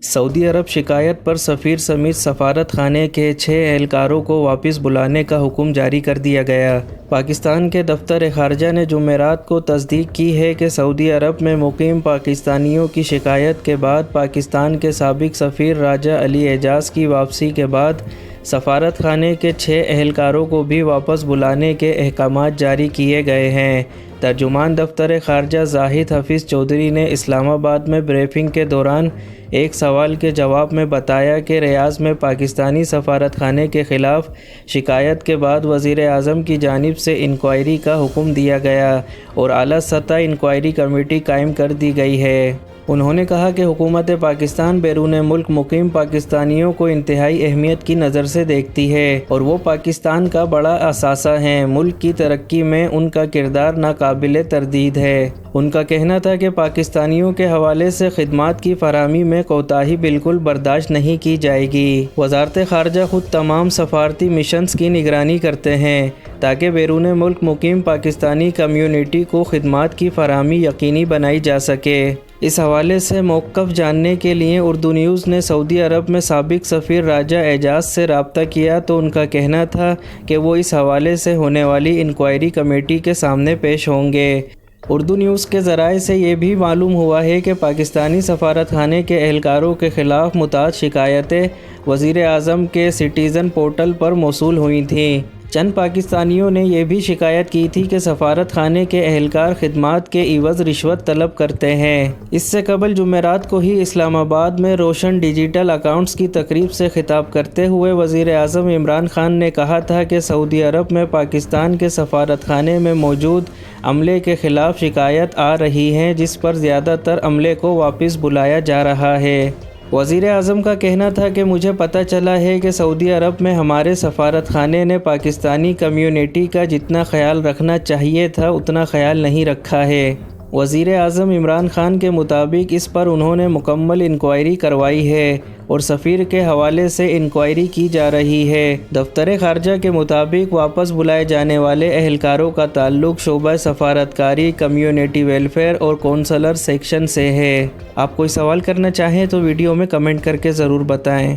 سعودی عرب شکایت پر سفیر سمیت سفارت خانے کے 6 اہلکاروں کو واپس بلانے کا حکم جاری کر دیا گیا۔ پاکستان کے دفتر خارجہ نے جمعرات کو تصدیق کی ہے کہ سعودی عرب میں مقیم پاکستانیوں کی شکایت کے بعد پاکستان کے سابق سفیر راجہ علی اعجاز کی واپسی کے بعد سفارت خانے کے 6 اہلکاروں کو بھی واپس بلانے کے احکامات جاری کیے گئے ہیں۔ ترجمان دفتر خارجہ زاہد حفیظ چودھری نے اسلام آباد میں بریفنگ کے دوران ایک سوال کے جواب میں بتایا کہ ریاض میں پاکستانی سفارت خانے کے خلاف شکایت کے بعد وزیر اعظم کی جانب سے انکوائری کا حکم دیا گیا اور اعلیٰ سطح انکوائری کمیٹی قائم کر دی گئی ہے۔ انہوں نے کہا کہ حکومت پاکستان بیرون ملک مقیم پاکستانیوں کو انتہائی اہمیت کی نظر سے دیکھتی ہے اور وہ پاکستان کا بڑا اثاثہ ہیں۔ ملک کی ترقی میں ان کا کردار ناقابل تردید ہے۔ ان کا کہنا تھا کہ پاکستانیوں کے حوالے سے خدمات کی فراہمی میں کوتاہی بالکل برداشت نہیں کی جائے گی۔ وزارت خارجہ خود تمام سفارتی مشنز کی نگرانی کرتے ہیں تاکہ بیرون ملک مقیم پاکستانی کمیونٹی کو خدمات کی فراہمی یقینی بنائی جا سکے۔ اس حوالے سے موقف جاننے کے لیے اردو نیوز نے سعودی عرب میں سابق سفیر راجہ اعجاز سے رابطہ کیا تو ان کا کہنا تھا کہ وہ اس حوالے سے ہونے والی انکوائری کمیٹی کے سامنے پیش ہوں گے۔ اردو نیوز کے ذرائع سے یہ بھی معلوم ہوا ہے کہ پاکستانی سفارت خانے کے اہلکاروں کے خلاف متعدد شکایتیں وزیر اعظم کے سٹیزن پورٹل پر موصول ہوئی تھیں۔ چند پاکستانیوں نے یہ بھی شکایت کی تھی کہ سفارت خانے کے اہلکار خدمات کے عوض رشوت طلب کرتے ہیں۔ اس سے قبل جمعرات کو ہی اسلام آباد میں روشن ڈیجیٹل اکاؤنٹس کی تقریب سے خطاب کرتے ہوئے وزیر اعظم عمران خان نے کہا تھا کہ سعودی عرب میں پاکستان کے سفارت خانے میں موجود عملے کے خلاف شکایت آ رہی ہیں جس پر زیادہ تر عملے کو واپس بلایا جا رہا ہے۔ وزیر اعظم کا کہنا تھا کہ مجھے پتہ چلا ہے کہ سعودی عرب میں ہمارے سفارت خانے نے پاکستانی کمیونٹی کا جتنا خیال رکھنا چاہیے تھا اتنا خیال نہیں رکھا ہے۔ وزیر اعظم عمران خان کے مطابق اس پر انہوں نے مکمل انکوائری کروائی ہے اور سفیر کے حوالے سے انکوائری کی جا رہی ہے۔ دفتر خارجہ کے مطابق واپس بلائے جانے والے اہلکاروں کا تعلق شعبہ سفارتکاری، کمیونٹی ویلفیئر اور کونسلر سیکشن سے ہے۔ آپ کوئی سوال کرنا چاہیں تو ویڈیو میں کمنٹ کر کے ضرور بتائیں۔